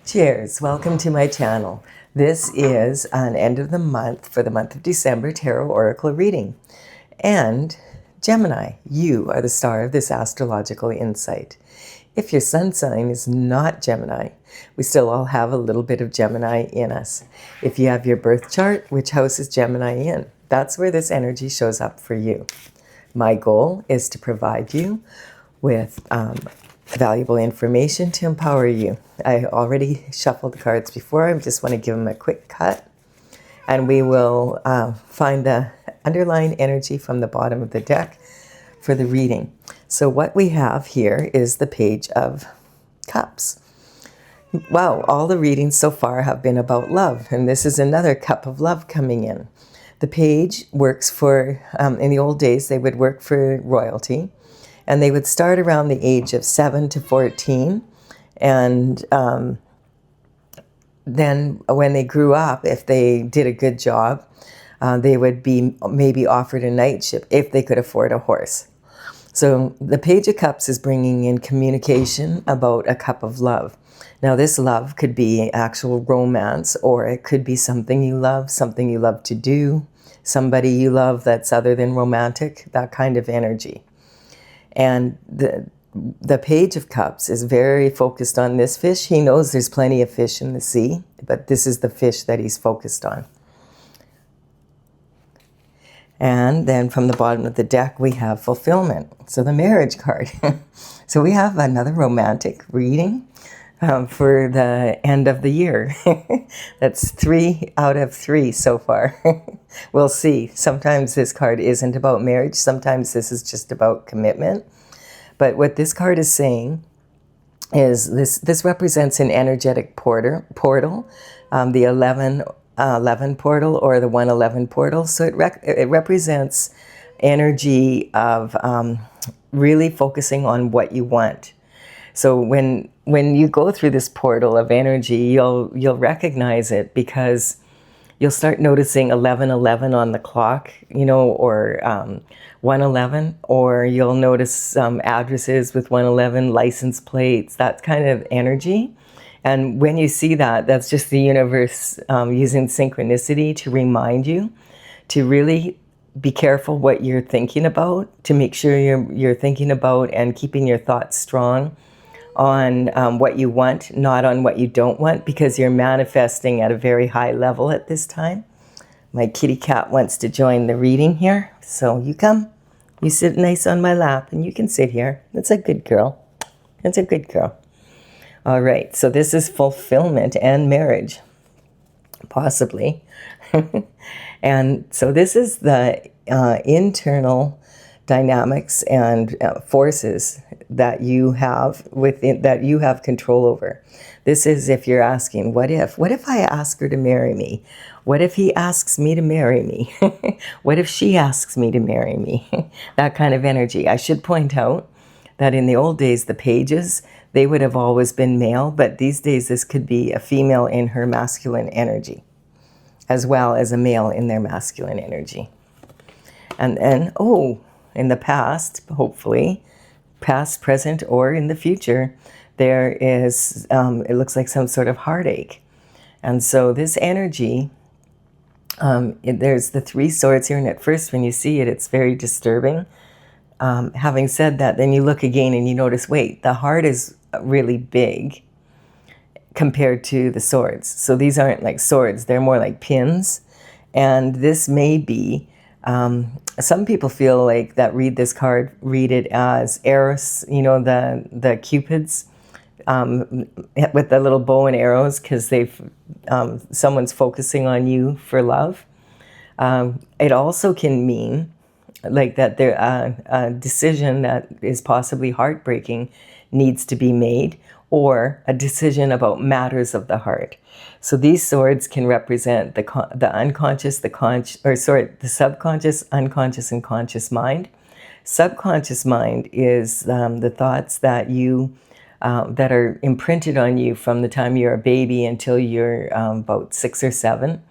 Cheers! Welcome to my channel. This is an end of the month for the month of December tarot oracle reading. And Gemini, you are the star of this astrological insight. If your sun sign is not Gemini, we still all have a little bit of Gemini in us. If you have your birth chart, which house is Gemini in? That's where this energy shows up for you. My goal is to provide you with valuable information to empower you. I already shuffled the cards before. I just want to give them a quick cut. And we will find the underlying energy from the bottom of the deck for the reading. So what we have here is the Page of Cups. Wow, all the readings so far have been about love. And this is another cup of love coming in. The page works for, in the old days, they would work for royalty. And they would start around the age of 7 to 14. And then when they grew up, if they did a good job, they would be maybe offered a knightship if they could afford a horse. So the Page of Cups is bringing in communication about a cup of love. Now this love could be actual romance, or it could be something you love to do, somebody you love that's other than romantic, that kind of energy. And the Page of Cups is very focused on this fish. He knows there's plenty of fish in the sea, but this is the fish that he's focused on. And then from the bottom of the deck, we have fulfillment. So the marriage card. So we have another romantic reading for the end of the year. That's 3 out of 3 so far. We'll see. Sometimes this card isn't about marriage. Sometimes this is just about commitment. But what this card is saying is this represents an energetic portal, the 11 portal or the 111 portal. So it represents energy of really focusing on what you want. So when you go through this portal of energy, you'll recognize it because you'll start noticing 11:11 on the clock, or 111, or you'll notice addresses with 111, license plates, that kind of energy. And when you see that, that's just the universe using synchronicity to remind you to really be careful what you're thinking about, to make sure you're thinking about and keeping your thoughts strong on what you want, not on what you don't want, because you're manifesting at a very high level at this time. My kitty cat wants to join the reading here, so you come. You sit nice on my lap, and you can sit here. That's a good girl. That's a good girl. All right, so this is fulfillment and marriage, possibly. And so this is the internal dynamics and forces that you have within, that you have control over. This is if you're asking, what if I ask her to marry me? What if he asks me to marry me? What if she asks me to marry me? That kind of energy. I should point out that in the old days, the pages, they would have always been male, but these days this could be a female in her masculine energy, as well as a male in their masculine energy. And then, in the past, hopefully, past, present, or in the future, there is, it looks like some sort of heartache. And so this energy, there's the 3 swords here, and at first when you see it, it's very disturbing. Having said that, then you look again and you notice, wait, the heart is really big compared to the swords. So these aren't like swords, they're more like pins. And this may be, some people feel like that read this card, read it as arrows, the cupids with the little bow and arrows, because someone's focusing on you for love. It also can mean like that there a decision that is possibly heartbreaking needs to be made, or a decision about matters of the heart. So these swords can represent the unconscious, the subconscious, unconscious, and conscious mind. Subconscious mind is the thoughts that that are imprinted on you from the time you're a baby until you're about 6 or 7.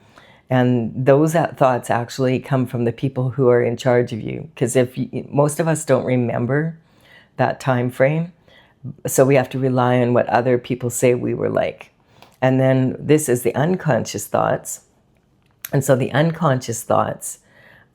And those thoughts actually come from the people who are in charge of you. Because most of us don't remember that time frame, so we have to rely on what other people say we were like. And then this is the unconscious thoughts. And so the unconscious thoughts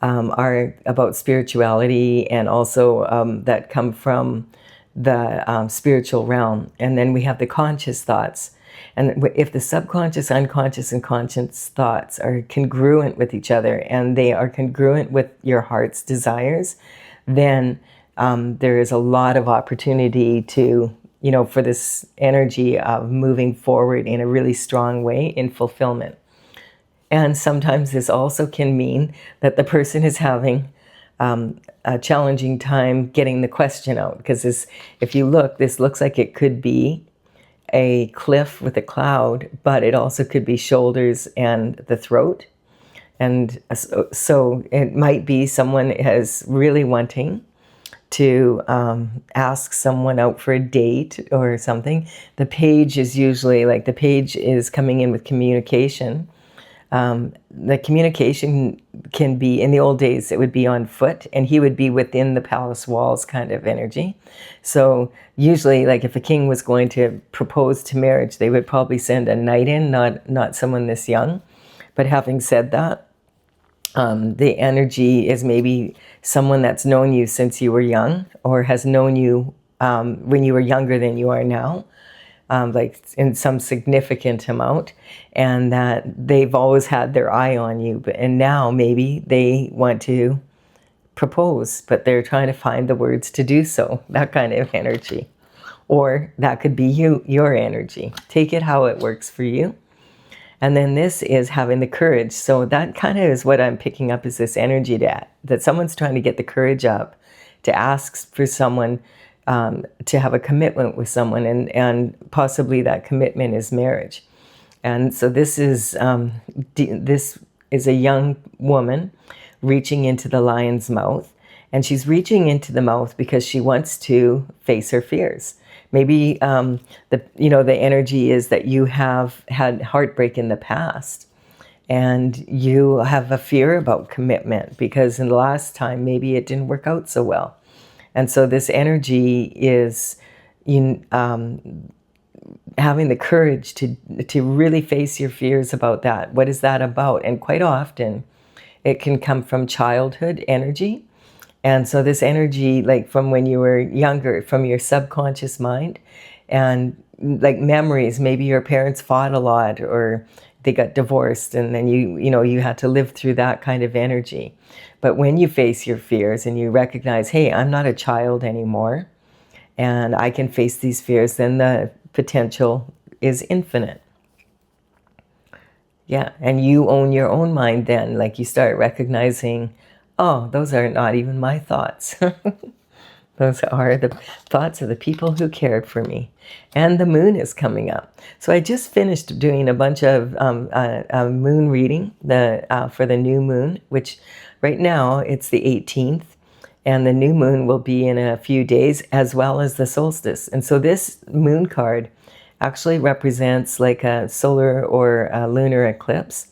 are about spirituality, and also that come from the spiritual realm. And then we have the conscious thoughts. And if the subconscious, unconscious, and conscious thoughts are congruent with each other, and they are congruent with your heart's desires, then there is a lot of opportunity to, for this energy of moving forward in a really strong way in fulfillment. And sometimes this also can mean that the person is having a challenging time getting the question out. Because if you look, this looks like it could be a cliff with a cloud, but it also could be shoulders and the throat. And so it might be someone is really wanting to ask someone out for a date or something. The page is usually the page is coming in with communication. The communication can be, in the old days, it would be on foot, and he would be within the palace walls kind of energy. So usually, if a king was going to propose to marriage, they would probably send a knight in, not someone this young. But having said that, the energy is maybe someone that's known you since you were young, or has known you when you were younger than you are now. In some significant amount, and that they've always had their eye on you, and now maybe they want to propose, but they're trying to find the words to do so, that kind of energy. Or that could be your energy. Take it how it works for you. And then this is having the courage. So that kind of is what I'm picking up, is this energy that someone's trying to get the courage up to ask for someone to have a commitment with someone, and possibly that commitment is marriage. And so this is a young woman reaching into the lion's mouth, and she's reaching into the mouth because she wants to face her fears. Maybe the energy is that you have had heartbreak in the past, and you have a fear about commitment because in the last time maybe it didn't work out so well. And so this energy is having the courage to really face your fears about that. What is that about? And quite often it can come from childhood energy. And so this energy, from when you were younger, from your subconscious mind, and memories, maybe your parents fought a lot, or they got divorced, and then you had to live through that kind of energy. But when you face your fears and you recognize, hey, I'm not a child anymore, and I can face these fears, then the potential is infinite. Yeah, and you own your own mind then. You start recognizing, oh, those are not even my thoughts. Those are the thoughts of the people who cared for me. And the moon is coming up. So I just finished doing a bunch of moon reading for the new moon, which right now it's the 18th. And the new moon will be in a few days, as well as the solstice. And so this moon card actually represents a solar or a lunar eclipse.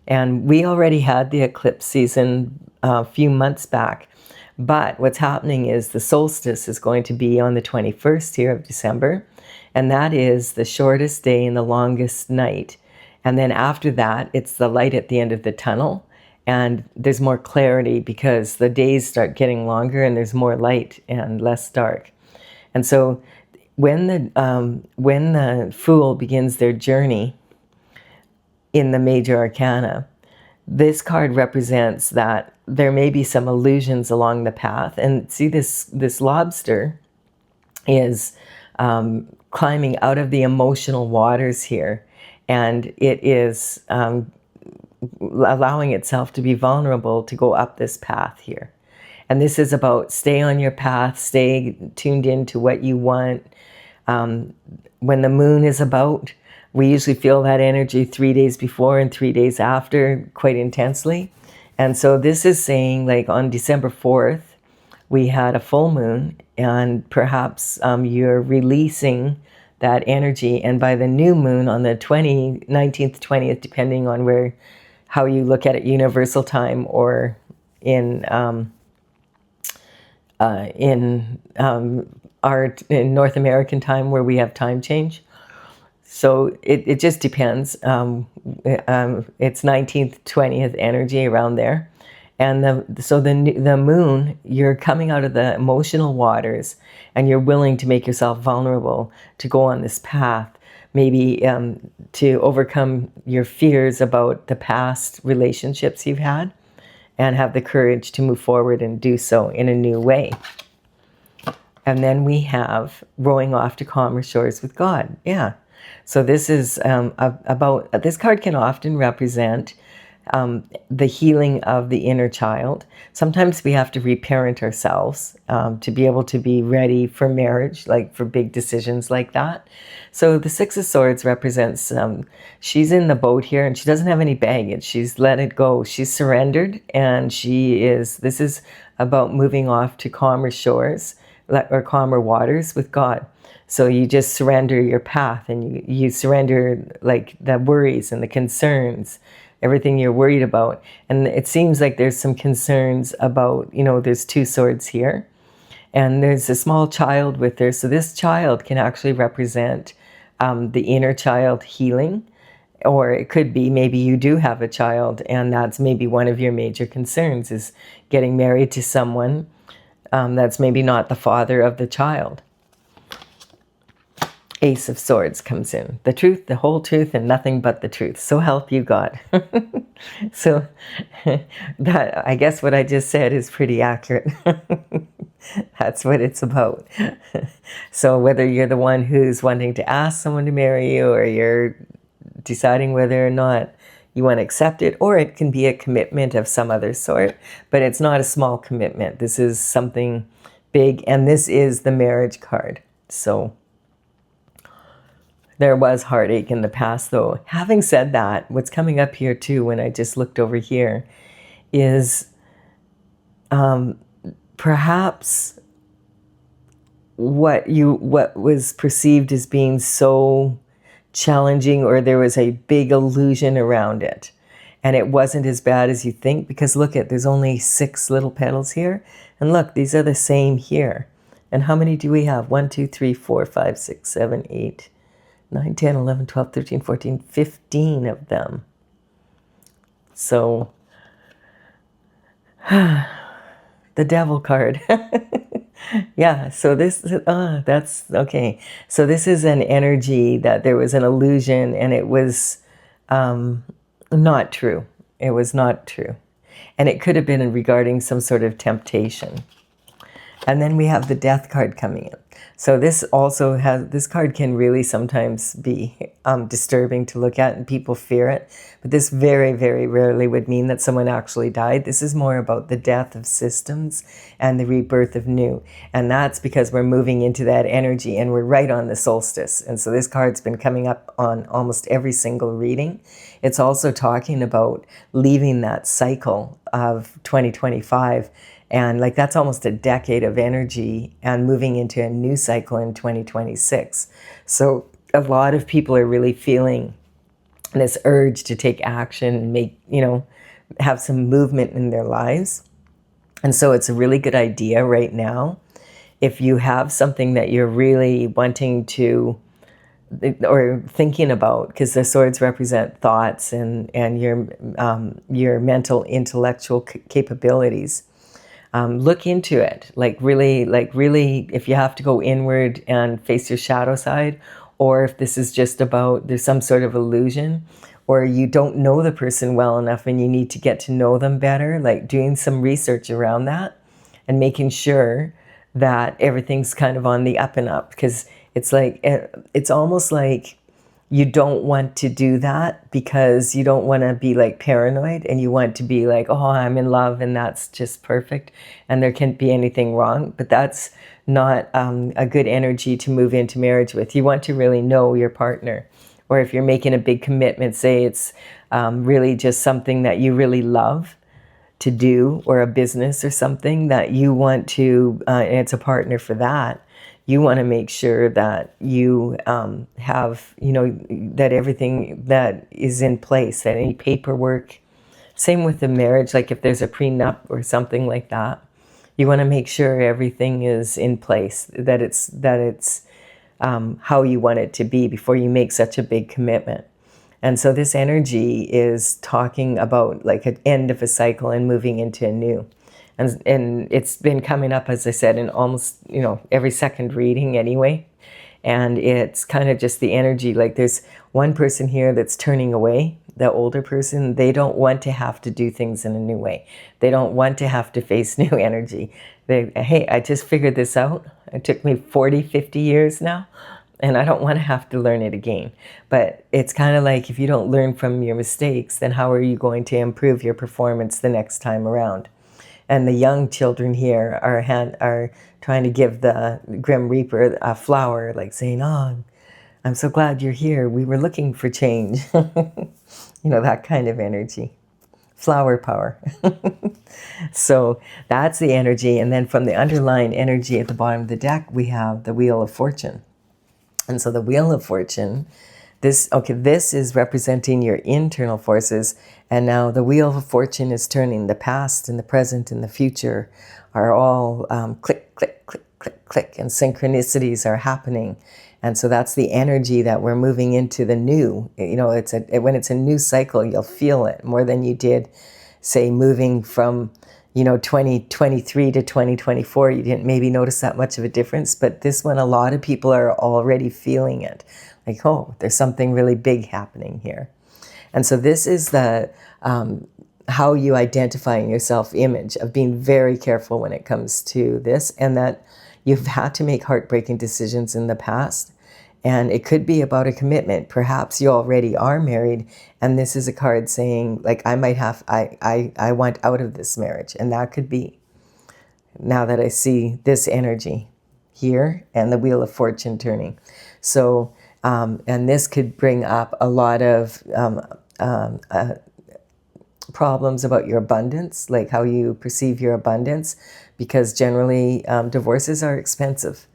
And we already had the eclipse season a few months back. But what's happening is the solstice is going to be on the 21st here of December. And that is the shortest day and the longest night. And then after that, it's the light at the end of the tunnel. And there's more clarity because the days start getting longer and there's more light and less dark. And so when the Fool begins their journey in the major arcana, this card represents that there may be some illusions along the path. And see, this lobster is climbing out of the emotional waters here. And it is allowing itself to be vulnerable to go up this path here. And this is about stay on your path, stay tuned into what you want. When the moon is about, we usually feel that energy 3 days before and 3 days after quite intensely. And so this is saying on December 4th, we had a full moon, and perhaps you're releasing that energy. And by the new moon on the 19th, 20th, depending on how you look at it, universal time or in North American time where we have time change. So it just depends. It's 19th, 20th energy around there. And the moon, you're coming out of the emotional waters and you're willing to make yourself vulnerable to go on this path, maybe to overcome your fears about the past relationships you've had and have the courage to move forward and do so in a new way. And then we have rowing off to calmer shores with God. Yeah. So this is about, this card can often represent the healing of the inner child. Sometimes we have to reparent ourselves to be able to be ready for marriage, like for big decisions like that. So the Six of Swords represents, she's in the boat here and she doesn't have any baggage. She's let it go. She's surrendered, and this is about moving off to calmer shores or calmer waters with God. So you just surrender your path, and you surrender like the worries and the concerns, everything you're worried about. And it seems like there's some concerns about, there's two swords here, and there's a small child with her. So this child can actually represent the inner child healing, or it could be maybe you do have a child and that's maybe one of your major concerns, is getting married to someone that's maybe not the father of the child. Ace of Swords comes in. The truth, the whole truth, and nothing but the truth. So help you God. So that, I guess what I just said is pretty accurate. That's what it's about. So whether you're the one who's wanting to ask someone to marry you, or you're deciding whether or not you want to accept it, or it can be a commitment of some other sort, but it's not a small commitment. This is something big, and this is the marriage card. So there was heartache in the past, though. Having said that, what's coming up here too, when I just looked over here, is perhaps what was perceived as being so challenging, or there was a big illusion around it, and it wasn't as bad as you think, because look there's only 6 little petals here, and look, these are the same here. And how many do we have? 1, 2, 3, 4, 5, 6, 7, 8, 9, 10, 11, 12, 13, 14, 15 of them. So the devil card. Yeah, so that's okay. So this is an energy that there was an illusion, and it was not true. It was not true. And it could have been regarding some sort of temptation. And then we have the death card coming in. So this card can really sometimes be disturbing to look at, and people fear it. But this very, very rarely would mean that someone actually died. This is more about the death of systems and the rebirth of new. And that's because we're moving into that energy, and we're right on the solstice. And so this card's been coming up on almost every single reading. It's also talking about leaving that cycle of 2025, and like that's almost a decade of energy, and moving into a new cycle in 2026. So a lot of people are really feeling this urge to take action and make, have some movement in their lives. And so it's a really good idea right now, if you have something that you're really wanting to, or thinking about, because the swords represent thoughts and your mental, intellectual capabilities. Look into it, like really, if you have to go inward and face your shadow side, or if this is just about there's some sort of illusion, or you don't know the person well enough and you need to get to know them better, like doing some research around that and making sure that everything's kind of on the up and up, because it's almost like you don't want to do that, because you don't want to be like paranoid, and you want to be like, oh, I'm in love and that's just perfect and there can't be anything wrong. But that's not a good energy to move into marriage with. You want to really know your partner. Or if you're making a big commitment, say it's really just something that you really love to do, or a business or something that you want to, and it's a partner for that. You want to make sure that you have, that everything that is in place, that any paperwork, same with the marriage, like if there's a prenup or something like that, you want to make sure everything is in place, that it's how you want it to be before you make such a big commitment. And so this energy is talking about like an end of a cycle and moving into a new. And it's been coming up, as I said, in almost, every second reading anyway. And it's kind of just the energy, like there's one person here that's turning away, the older person. They don't want to have to do things in a new way. They don't want to have to face new energy. Hey, I just figured this out. It took me 40, 50 years now, and I don't want to have to learn it again. But it's kind of like if you don't learn from your mistakes, then how are you going to improve your performance the next time around? And the young children here are trying to give the Grim Reaper a flower, like saying, "Oh, I'm so glad you're here. We were looking for change." That kind of energy. Flower power. So that's the energy. And then from the underlying energy at the bottom of the deck, we have the Wheel of Fortune. And so the Wheel of Fortune, this is representing your internal forces. And now the Wheel of Fortune is turning. The past and the present and the future are all click, click, click, click, click. And synchronicities are happening. And so that's the energy that we're moving into the new. When it's a new cycle, you'll feel it more than you did, say, moving from 2023 to 2024. You didn't maybe notice that much of a difference, but this one, a lot of people are already feeling it. Like, oh, there's something really big happening here. And so this is the how you identify in your self-image, of being very careful when it comes to this, and that you've had to make heartbreaking decisions in the past. And it could be about a commitment. Perhaps you already are married, and this is a card saying, like, I want out of this marriage. And that could be, now that I see this energy here and the Wheel of Fortune turning. So, and this could bring up a lot of problems about your abundance, like how you perceive your abundance, because generally divorces are expensive.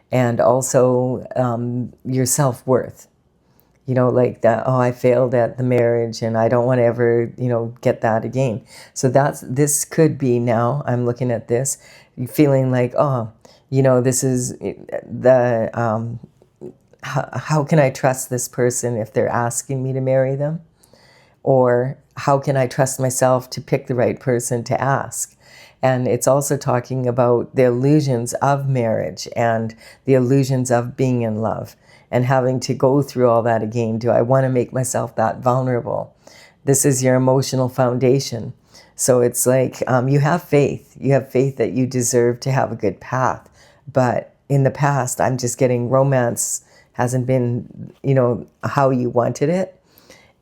And also your self-worth, like that, oh, I failed at the marriage and I don't want to ever, get that again. So this could be, now I'm looking at this, feeling like, oh, this is the, how can I trust this person if they're asking me to marry them? Or how can I trust myself to pick the right person to ask? And it's also talking about the illusions of marriage and the illusions of being in love and having to go through all that again. Do I want to make myself that vulnerable? This is your emotional foundation. So it's like you have faith. You have faith that you deserve to have a good path. But in the past, I'm just getting romance hasn't been, how you wanted it.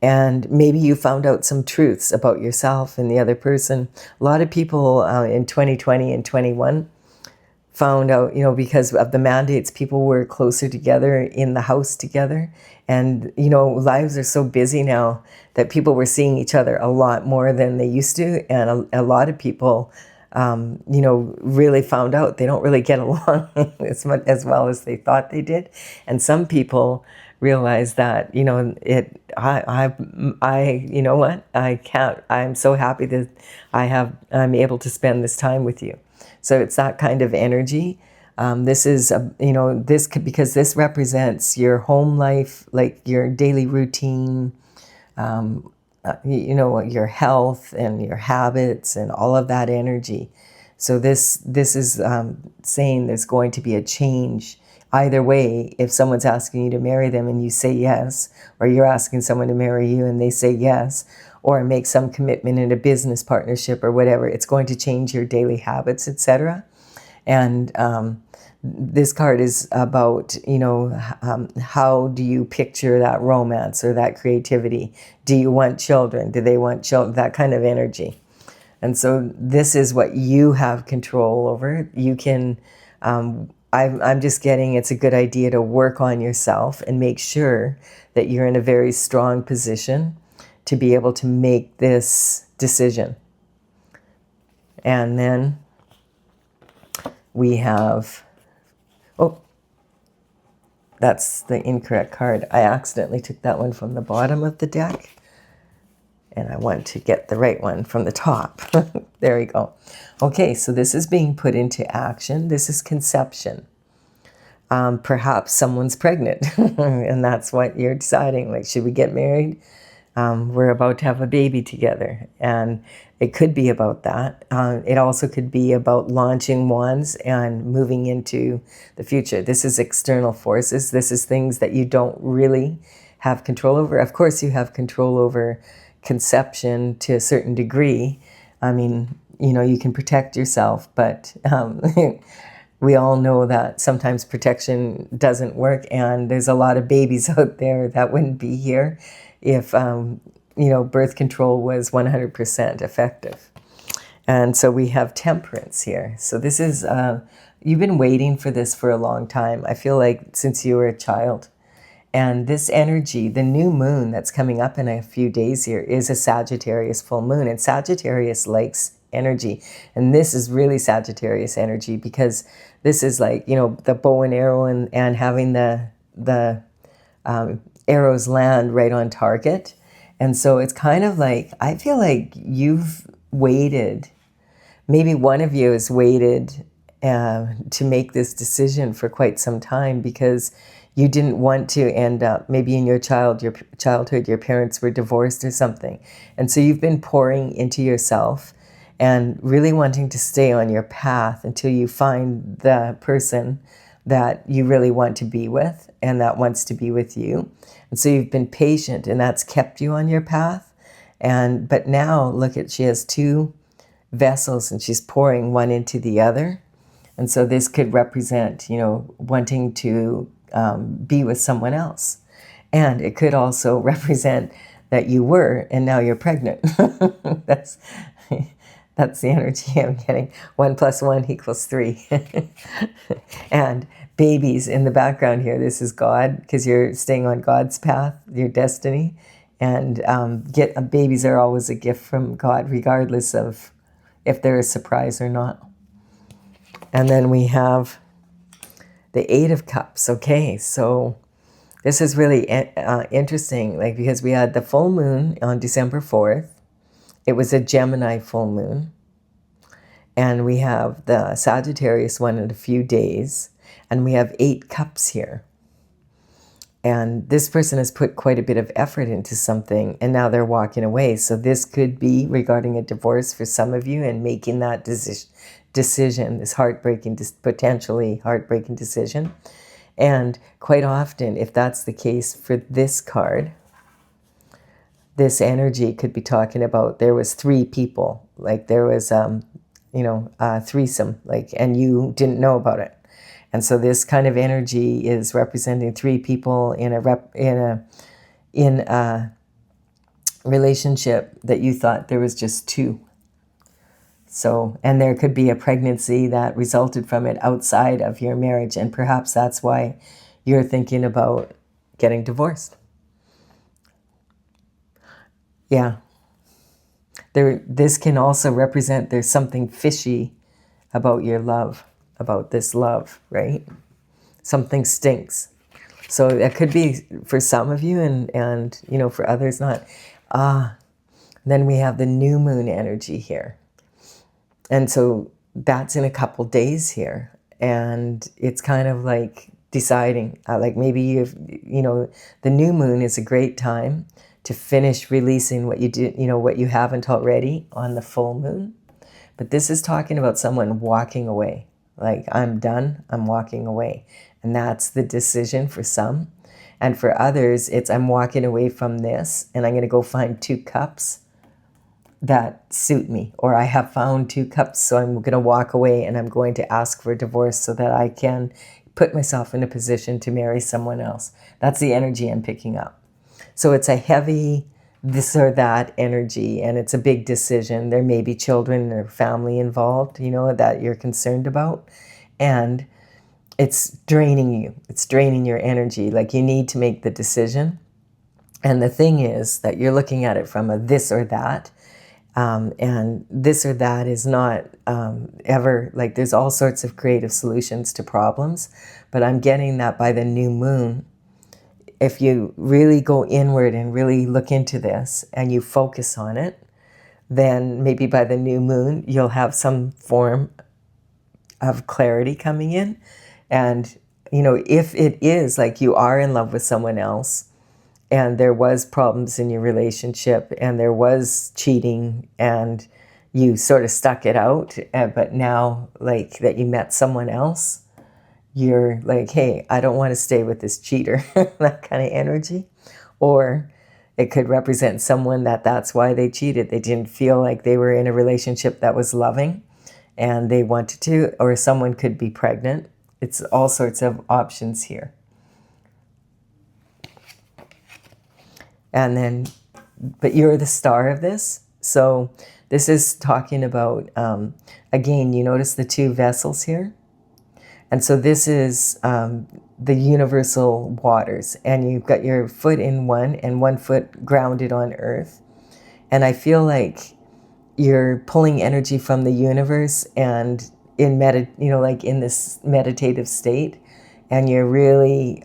And maybe you found out some truths about yourself and the other person. A lot of people in 2020 and 21 found out, because of the mandates, people were closer together in the house together. And, lives are so busy now that people were seeing each other a lot more than they used to. And a lot of people, really found out they don't really get along as well as they thought they did. And some people realize that, I can't, I'm so happy that I'm able to spend this time with you. So it's that kind of energy. This is, because this represents your home life, like your daily routine, your health and your habits and all of that energy. So this is saying there's going to be a change. Either way, if someone's asking you to marry them and you say yes, or you're asking someone to marry you and they say yes, or make some commitment in a business partnership or whatever, it's going to change your daily habits, etc. And this card is about, how do you picture that romance or that creativity? Do you want children? Do they want children? That kind of energy. And so this is what you have control over. You can... I'm just getting it's a good idea to work on yourself and make sure that you're in a very strong position to be able to make this decision. And then we have, oh, that's the incorrect card. I accidentally took that one from the bottom of the deck. And I want to get the right one from the top. There we go. Okay, so this is being put into action. This is conception. Perhaps someone's pregnant and that's what you're deciding. Like, should we get married? We're about to have a baby together. And it could be about that. It also could be about launching wands and moving into the future. This is external forces. This is things that you don't really have control over. Of course, you have control over conception to a certain degree. I mean, you know, you can protect yourself, but we all know that sometimes protection doesn't work, and there's a lot of babies out there that wouldn't be here if, you know, birth control was 100% effective. And so we have temperance here. So this is, you've been waiting for this for a long time. I feel like since you were a child. And this energy, the new moon that's coming up in a few days here, is a Sagittarius full moon. And Sagittarius likes energy. And this is really Sagittarius energy, because this is like, you know, the bow and arrow and having the arrows land right on target. And so it's kind of like, I feel like you've waited, maybe one of you has waited to make this decision for quite some time, because you didn't want to end up, maybe in your childhood, your parents were divorced or something. And so you've been pouring into yourself and really wanting to stay on your path until you find the person that you really want to be with and that wants to be with you. And so you've been patient, and that's kept you on your path. But now look at, she has two vessels and she's pouring one into the other. And so this could represent, you know, wanting to be with someone else. And it could also represent that you were, and now you're pregnant. That's the energy I'm getting. 1 + 1 = 3. And babies in the background here, this is God, because you're staying on God's path, your destiny. And babies are always a gift from God, regardless of if they're a surprise or not. And then we have the 8 of Cups. Okay, so this is really interesting, like, because we had the full moon on December 4th. It was a Gemini full moon. And we have the Sagittarius one in a few days. And we have 8 cups here. And this person has put quite a bit of effort into something, and now they're walking away. So this could be regarding a divorce for some of you, and making that decision, this heartbreaking, potentially heartbreaking decision. And quite often, if that's the case for this card, this energy could be talking about there was 3 people, like there was, you know, a threesome, like, and you didn't know about it. And so this kind of energy is representing 3 people in a relationship that you thought there was just 2. So, and there could be a pregnancy that resulted from it outside of your marriage, and perhaps that's why you're thinking about getting divorced. Yeah. This can also represent there's something fishy about your love, about this love, right? Something stinks. So that could be for some of you, and you know, for others not. Then we have the new moon energy here. And so that's in a couple days here. And it's kind of like deciding, like maybe you know, the new moon is a great time to finish releasing what you did, you know, what you haven't already on the full moon. But this is talking about someone walking away. Like, I'm done, I'm walking away. And that's the decision for some. And for others, it's I'm walking away from this, and I'm going to go find 2 cups that suit me. Or I have found 2 cups, so I'm going to walk away and I'm going to ask for a divorce so that I can put myself in a position to marry someone else. That's the energy I'm picking up. So it's a heavy this or that energy, and it's a big decision. There may be children or family involved, you know, that you're concerned about. And it's draining you. It's draining your energy. Like, you need to make the decision. And the thing is that you're looking at it from a this or that. And this or that is not ever, like, there's all sorts of creative solutions to problems. But I'm getting that by the new moon, if you really go inward and really look into this and you focus on it, then maybe by the new moon, you'll have some form of clarity coming in. And, you know, if it is like you are in love with someone else and there was problems in your relationship and there was cheating and you sort of stuck it out, but now like that you met someone else, you're like, hey, I don't want to stay with this cheater, that kind of energy. Or it could represent someone that's why they cheated. They didn't feel like they were in a relationship that was loving and they wanted to, or someone could be pregnant. It's all sorts of options here. And then, but you're the star of this. So this is talking about, again, you notice the two vessels here. And so this is the universal waters. And you've got your foot in one and one foot grounded on earth. And I feel like you're pulling energy from the universe and in like in this meditative state. And you're really,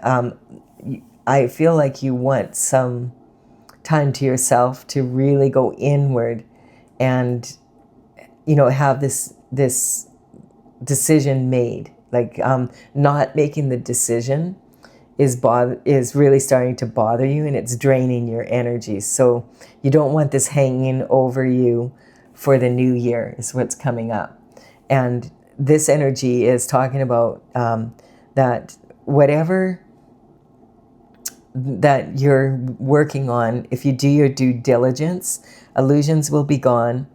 I feel like you want some time to yourself to really go inward and, you know, have this decision made. Like not making the decision is really starting to bother you, and it's draining your energy. So you don't want this hanging over you for the new year is what's coming up. And this energy is talking about that whatever that you're working on, if you do your due diligence, illusions will be gone.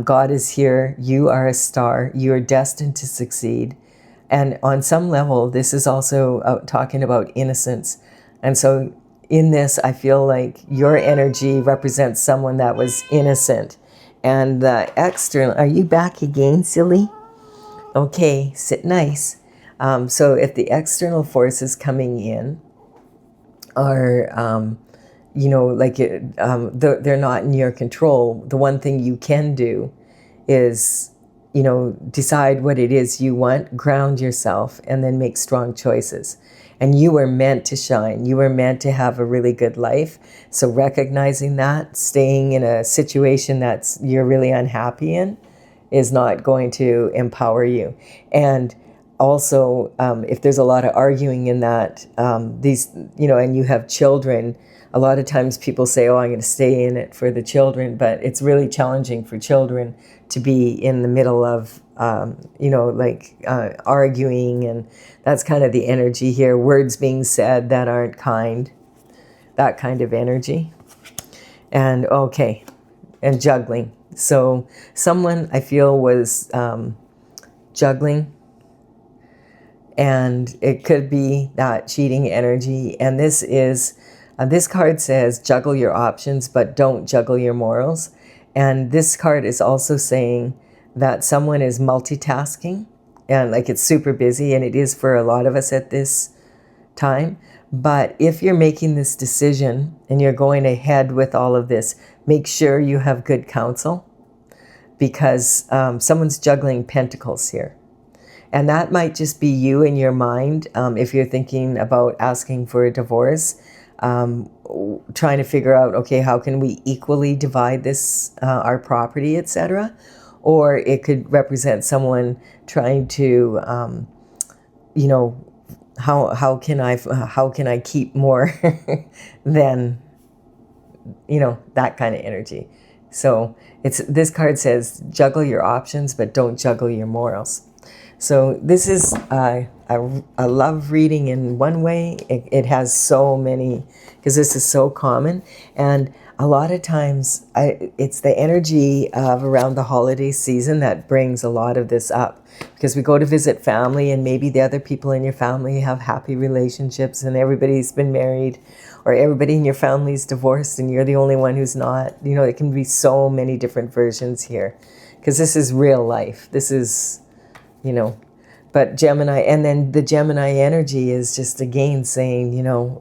God is here. You are a star. You are destined to succeed. And on some level, this is also talking about innocence. And so in this, I feel like your energy represents someone that was innocent. And the external, are you back again, silly? Okay, sit nice. So if the external forces coming in are, you know, like they're not in your control, the one thing you can do is, you know, decide what it is you want, ground yourself, and then make strong choices. And you were meant to shine. You were meant to have a really good life. So recognizing that, staying in a situation that's you're really unhappy in is not going to empower you. And also, if there's a lot of arguing in that, these, you know, and you have children, a lot of times people say, oh, I'm going to stay in it for the children, but it's really challenging for children to be in the middle of, you know, like arguing, and that's kind of the energy here. Words being said that aren't kind, that kind of energy. And okay, and juggling. So someone I feel was juggling, and it could be that cheating energy. And this is, this card says juggle your options, but don't juggle your morals. And this card is also saying that someone is multitasking and like it's super busy, and it is for a lot of us at this time. But if you're making this decision and you're going ahead with all of this, make sure you have good counsel, because someone's juggling pentacles here. And that might just be you in your mind, if you're thinking about asking for a divorce, trying to figure out, okay, how can we equally divide this, our property, etc. Or it could represent someone trying to, you know, how can I keep more than, you know, that kind of energy. So this card says juggle your options, but don't juggle your morals. So this is I love reading in one way. It has so many, because this is so common, and a lot of times it's the energy of around the holiday season that brings a lot of this up, because we go to visit family and maybe the other people in your family have happy relationships and everybody's been married, or everybody in your family is divorced and you're the only one who's not. You know, it can be so many different versions here, because this is real life. This is, you know, but Gemini, and then the Gemini energy is just again saying, you know,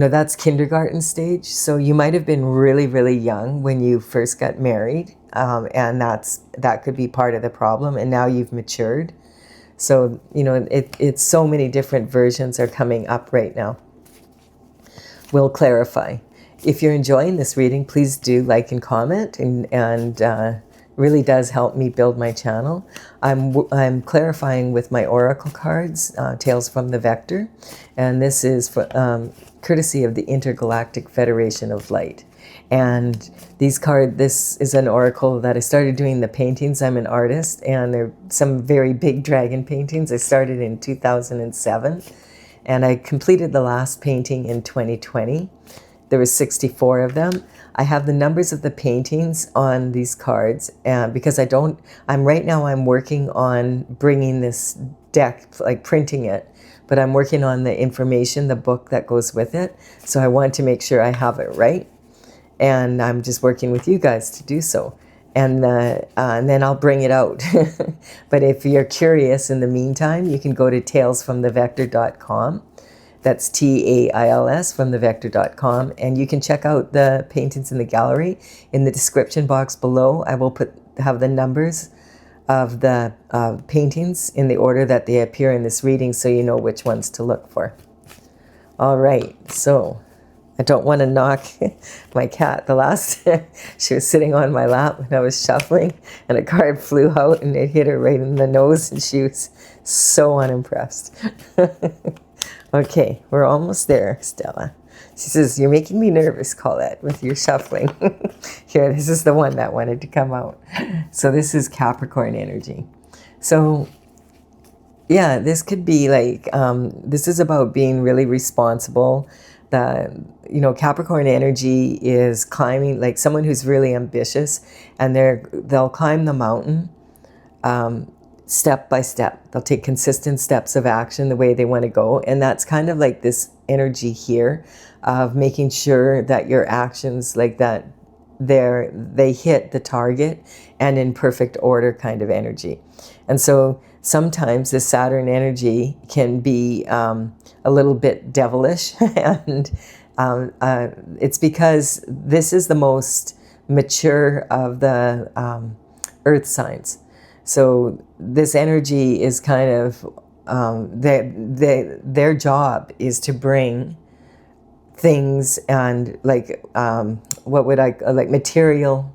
that's kindergarten stage. So you might have been really, really young when you first got married, and that could be part of the problem. And now you've matured. So, you know, it's so many different versions are coming up right now. We'll clarify. If you're enjoying this reading, please do like and comment, and really does help me build my channel. I'm clarifying with my oracle cards, Tales from the Vector, and this is for, courtesy of the Intergalactic Federation of Light. And this is an oracle that I started doing the paintings. I'm an artist, and they're some very big dragon paintings. I started in 2007, and I completed the last painting in 2020. There was 64 of them. I have the numbers of the paintings on these cards, and because right now I'm working on bringing this deck, like printing it, but I'm working on the information, the book that goes with it. So I want to make sure I have it right. And I'm just working with you guys to do so. And then I'll bring it out. But if you're curious in the meantime, you can go to talesfromthevector.com. That's TAILS from thevector.com, and you can check out the paintings in the gallery. In the description box below, I will have the numbers of the paintings in the order that they appear in this reading, so you know which ones to look for. All right, so I don't want to knock my cat. She was sitting on my lap when I was shuffling, and a card flew out and it hit her right in the nose, and she was so unimpressed. Okay, we're almost there, Stella. She says, "You're making me nervous, Colette, with your shuffling." Here, this is the one that wanted to come out. So this is Capricorn energy. So yeah, this could be like, this is about being really responsible. Capricorn energy is climbing, like someone who's really ambitious, and they'll climb the mountain step by step. They'll take consistent steps of action the way they want to go. And that's kind of like this energy here of making sure that your actions like that, they hit the target and in perfect order kind of energy. And so sometimes the Saturn energy can be a little bit devilish. And it's because this is the most mature of the earth signs. So this energy is kind of, their job is to bring things and like, like material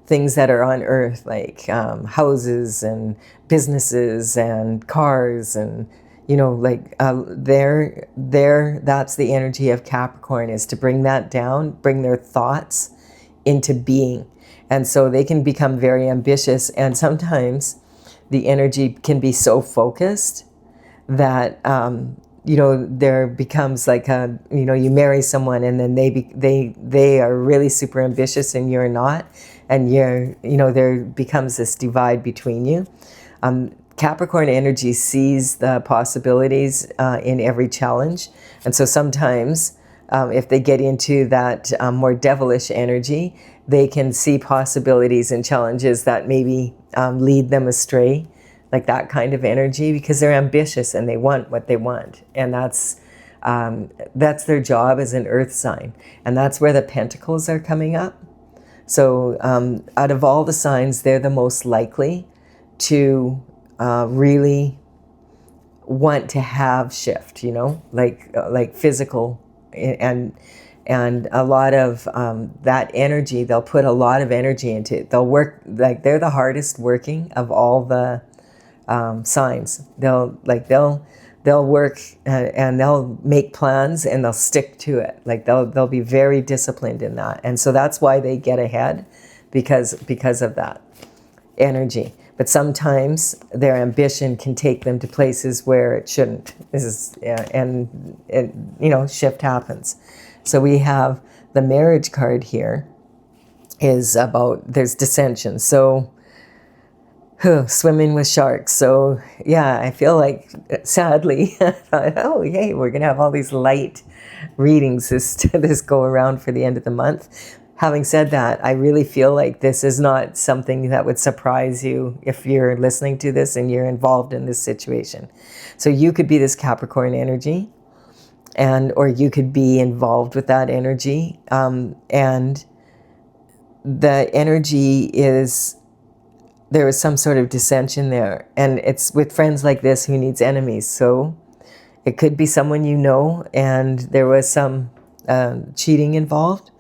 things that are on earth, like houses and businesses and cars and, that's the energy of Capricorn, is to bring that down, bring their thoughts into being. And so they can become very ambitious, and sometimes the energy can be so focused that, there becomes like you marry someone and then they are really super ambitious and you're not, and there becomes this divide between you. Capricorn energy sees the possibilities in every challenge, and so sometimes if they get into that more devilish energy, they can see possibilities and challenges that maybe lead them astray, like that kind of energy, because they're ambitious and they want what they want. And that's their job as an earth sign. And that's where the pentacles are coming up. So out of all the signs, they're the most likely to really want to have shift, like physical and a lot of that energy, they'll put a lot of energy into it. They'll work, like they're the hardest working of all the signs. They'll work and they'll make plans and they'll stick to it. Like they'll be very disciplined in that. And so that's why they get ahead, because of that energy. But sometimes their ambition can take them to places where it shouldn't. Shift happens. So we have the marriage card here is about, there's dissension. So swimming with sharks. So yeah, I feel like, sadly, I thought, oh, yay, we're going to have all these light readings this go around for the end of the month. Having said that, I really feel like this is not something that would surprise you if you're listening to this and you're involved in this situation. So you could be this Capricorn energy, or you could be involved with that energy. And the energy is, there is some sort of dissension there. And it's with friends like this who needs enemies. So it could be someone you know, and there was some cheating involved.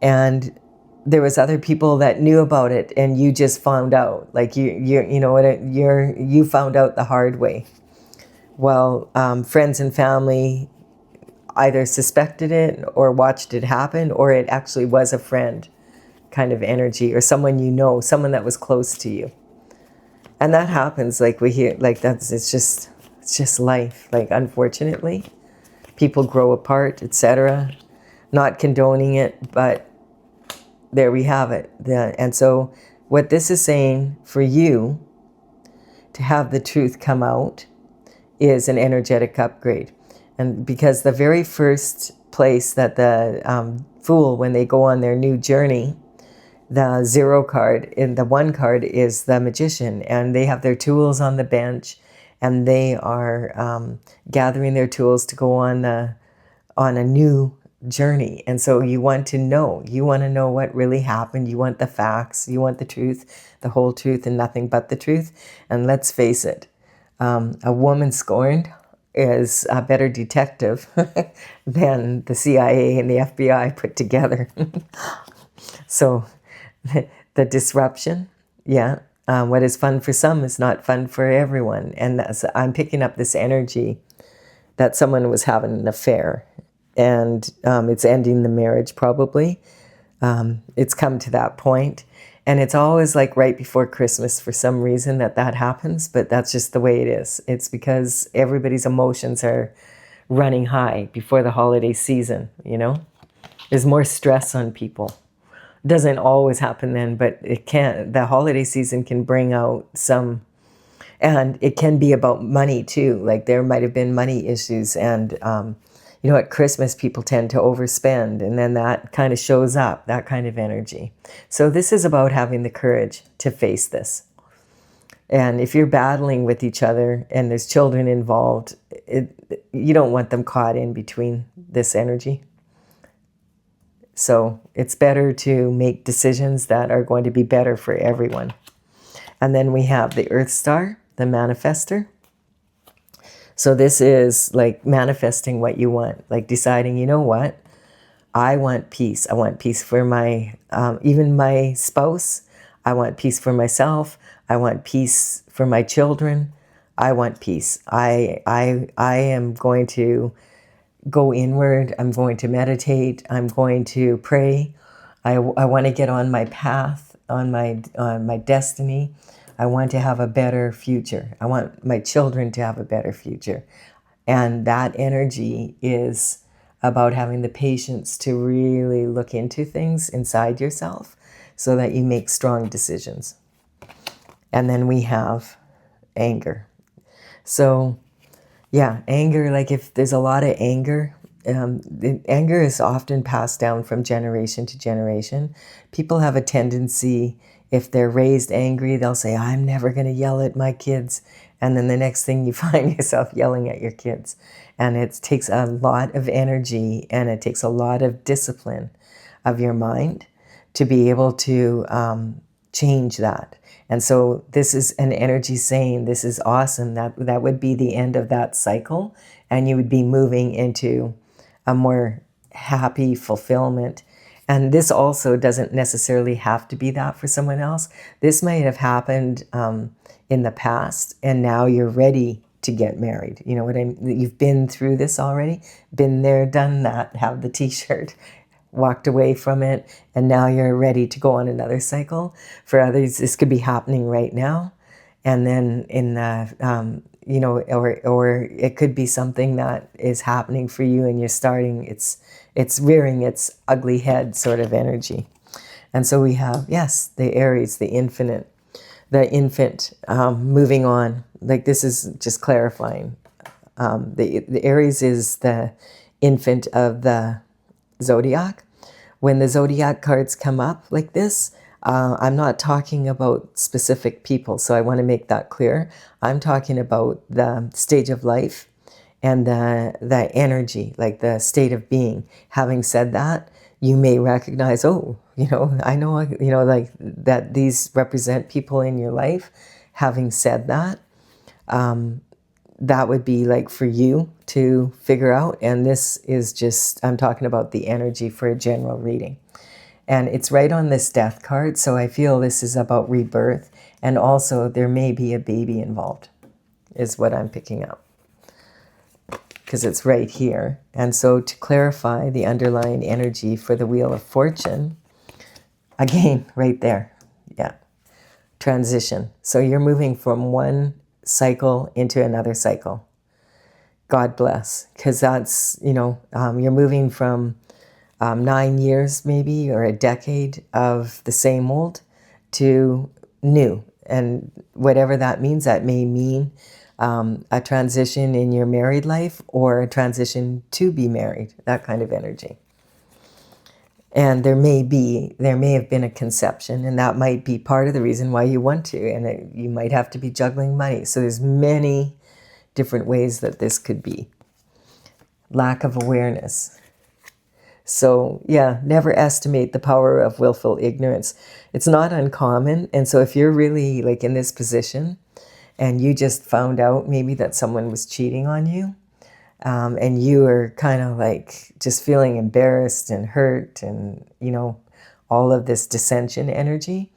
And there was other people that knew about it and you just found out, like you know what, you found out the hard way. Well, friends and family either suspected it or watched it happen, or it actually was a friend kind of energy, or someone you know, someone that was close to you. And that happens, like we hear, like it's just life. Like, unfortunately, people grow apart, etc. Not condoning it, but there we have it. And so what this is saying for you to have the truth come out is an energetic upgrade. And because the very first place that the Fool, when they go on their new journey, the 0 card, in the 1 card is the Magician, and they have their tools on the bench, and they are gathering their tools to go on a new journey. And so you want to know what really happened. You want the facts, you want the truth, the whole truth, and nothing but the truth. And let's face it, a woman scorned is a better detective than the CIA and the FBI put together. So the disruption, yeah. What is fun for some is not fun for everyone. And I'm picking up this energy that someone was having an affair, and it's ending the marriage probably. It's come to that point. And it's always like right before Christmas for some reason that happens, but that's just the way it is. It's because everybody's emotions are running high before the holiday season, you know? There's more stress on people. It doesn't always happen then, but it can. The holiday season can bring out some, and it can be about money too. Like there might have been money issues, and you know, at Christmas people tend to overspend, and then that kind of shows up, that kind of energy. So this is about having the courage to face this. And if you're battling with each other and there's children involved, you don't want them caught in between this energy. So it's better to make decisions that are going to be better for everyone. And then we have the Earth Star, the manifester. So this is like manifesting what you want, like deciding, you know what, I want peace. I want peace for my, even my spouse. I want peace for myself. I want peace for my children. I want peace. I am going to go inward. I'm going to meditate. I'm going to pray. I want to get on my path, on my destiny. I want to have a better future. I want my children to have a better future. And that energy is about having the patience to really look into things inside yourself so that you make strong decisions. And then we have anger. So yeah, anger, like if there's a lot of anger, anger is often passed down from generation to generation. People have a tendency, if they're raised angry, they'll say, I'm never going to yell at my kids. And then the next thing you find yourself yelling at your kids. And it takes a lot of energy and it takes a lot of discipline of your mind to be able to change that. And so this is an energy saying, this is awesome. That would be the end of that cycle. And you would be moving into a more happy fulfillment. And this also doesn't necessarily have to be that for someone else. This might have happened in the past, and now you're ready to get married. You know what I mean? You've been through this already, been there, done that, have the t-shirt, walked away from it, and now you're ready to go on another cycle. For others, this could be happening right now. And then in the, you know, or it could be something that is happening for you and you're starting, it's rearing its ugly head sort of energy. And so we have, yes, the Aries, the infant, moving on. Like this is just clarifying. The Aries is the infant of the zodiac. When the zodiac cards come up like this, I'm not talking about specific people, so I want to make that clear. I'm talking about the stage of life and the energy, like the state of being. Having said that, you may recognize, oh, you know, I know, you know, like that these represent people in your life. Having said that, that would be like for you to figure out. And this is just, I'm talking about the energy for a general reading. And it's right on this death card, so I feel this is about rebirth, and also there may be a baby involved, is what I'm picking up, because it's right here. And so to clarify the underlying energy for the Wheel of Fortune, again, right there, yeah, transition. So you're moving from one cycle into another cycle. God bless, because that's, you're moving from 9 years maybe, or a decade of the same old to new. And whatever that means, that may mean a transition in your married life or a transition to be married, that kind of energy. And there may have been a conception, and that might be part of the reason why you want to, and you might have to be juggling money. So there's many different ways that this could be. Lack of awareness. So yeah, never estimate the power of willful ignorance. It's not uncommon. And so if you're really like in this position and you just found out maybe that someone was cheating on you, and you are kind of like just feeling embarrassed and hurt and, all of this dissension energy,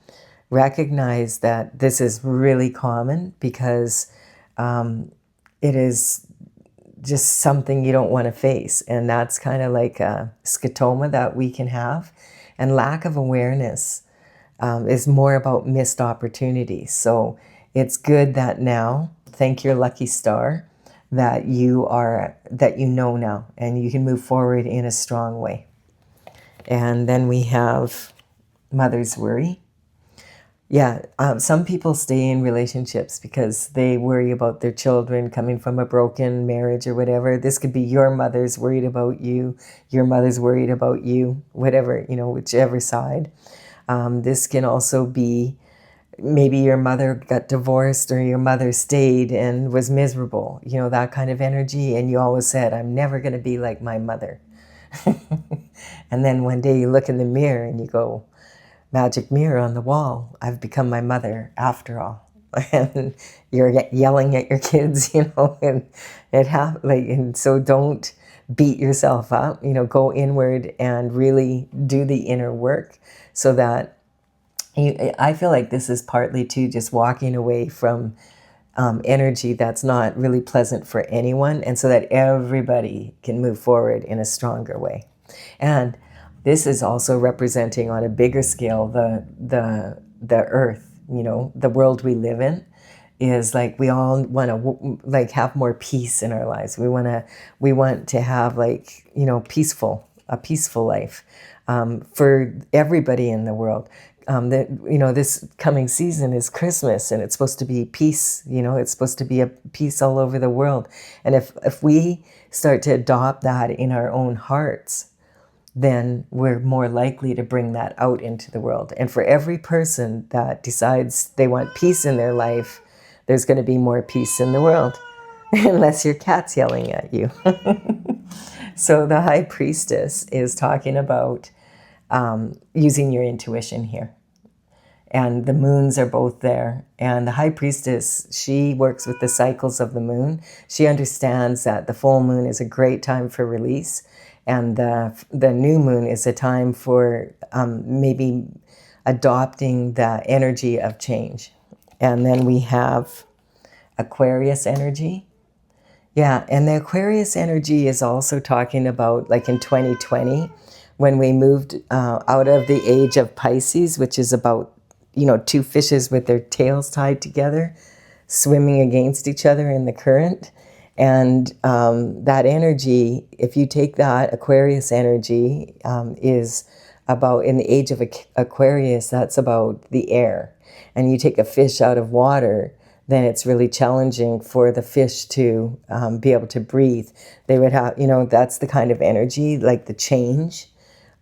recognize that this is really common, because it is just something you don't want to face. And that's kind of like a scotoma that we can have. And lack of awareness is more about missed opportunities. So it's good that now, thank your lucky star, that you know now, and you can move forward in a strong way. And then we have mother's worry. Yeah, some people stay in relationships because they worry about their children coming from a broken marriage or whatever. This could be your mother's worried about you, your mother's worried about you, whatever, whichever side. This can also be maybe your mother got divorced, or your mother stayed and was miserable, that kind of energy. And you always said, I'm never going to be like my mother. And then one day you look in the mirror and you go, magic mirror on the wall, I've become my mother after all. And you're yelling at your kids, and and so don't beat yourself up, go inward and really do the inner work, so that I feel like this is partly too just walking away from energy that's not really pleasant for anyone, and so that everybody can move forward in a stronger way. And this is also representing on a bigger scale the earth, the world we live in, is like we all want to like have more peace in our lives. We want to have like, a peaceful life for everybody in the world. This coming season is Christmas, and it's supposed to be peace. It's supposed to be a peace all over the world. And if we start to adopt that in our own hearts, then we're more likely to bring that out into the world. And for every person that decides they want peace in their life, there's going to be more peace in the world, unless your cat's yelling at you. So the High Priestess is talking about using your intuition here. And the moons are both there. And the High Priestess, she works with the cycles of the moon. She understands that the full moon is a great time for release, and the new moon is a time for maybe adopting the energy of change. And then we have Aquarius energy. Yeah, and the Aquarius energy is also talking about, like in 2020, when we moved out of the age of Pisces, which is about, two fishes with their tails tied together, swimming against each other in the current. And that energy, if you take that Aquarius energy, is about, in the age of Aquarius, that's about the air. And you take a fish out of water, then it's really challenging for the fish to be able to breathe. They would have, that's the kind of energy, like the change,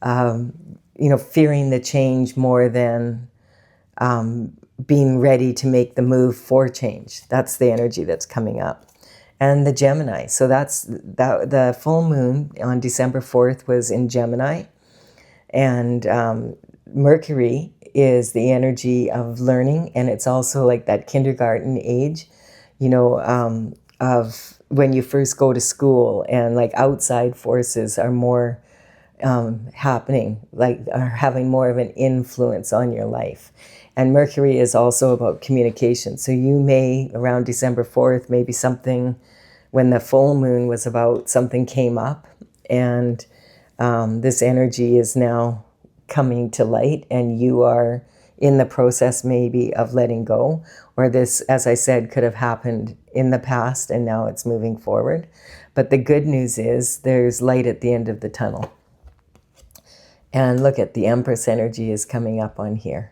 fearing the change more than being ready to make the move for change. That's the energy that's coming up. And the Gemini. So that's the full moon on December 4th was in Gemini. And Mercury is the energy of learning. And it's also like that kindergarten age, of when you first go to school, and like outside forces are more happening, like are having more of an influence on your life. And Mercury is also about communication. So you may, around December 4th, maybe something, when the full moon was about, something came up, and this energy is now coming to light, and you are in the process maybe of letting go, or this, as I said, could have happened in the past and now it's moving forward. But the good news is there's light at the end of the tunnel. And look at the Empress energy is coming up on here,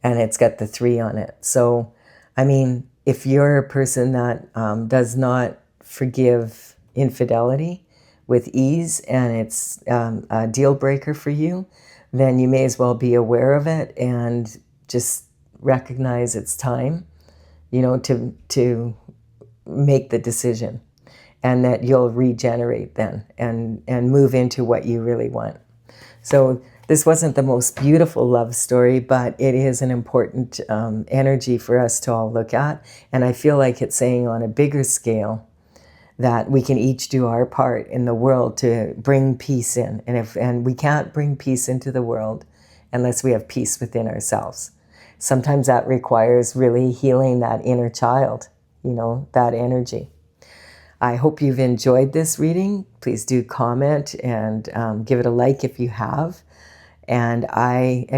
and it's got the 3 on it. So, I mean, if you're a person that does not forgive infidelity with ease, and it's a deal breaker for you, then you may as well be aware of it and just recognize it's time, you know, to make the decision, and that you'll regenerate then and move into what you really want. So this wasn't the most beautiful love story, but it is an important energy for us to all look at. And I feel like it's saying on a bigger scale that we can each do our part in the world to bring peace in. And we can't bring peace into the world unless we have peace within ourselves. Sometimes that requires really healing that inner child, you know, that energy. I hope you've enjoyed this reading. Please do comment and give it a like if you have. And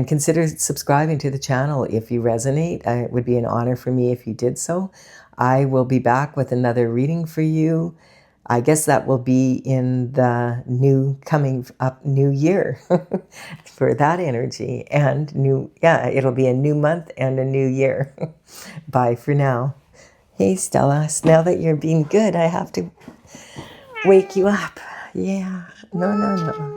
consider subscribing to the channel if you resonate. It would be an honor for me if you did so. I will be back with another reading for you. I guess that will be in the coming up new year for that energy, and it'll be a new month and a new year. Bye for now. Hey Stella, now that you're being good, I have to wake you up. Yeah, no.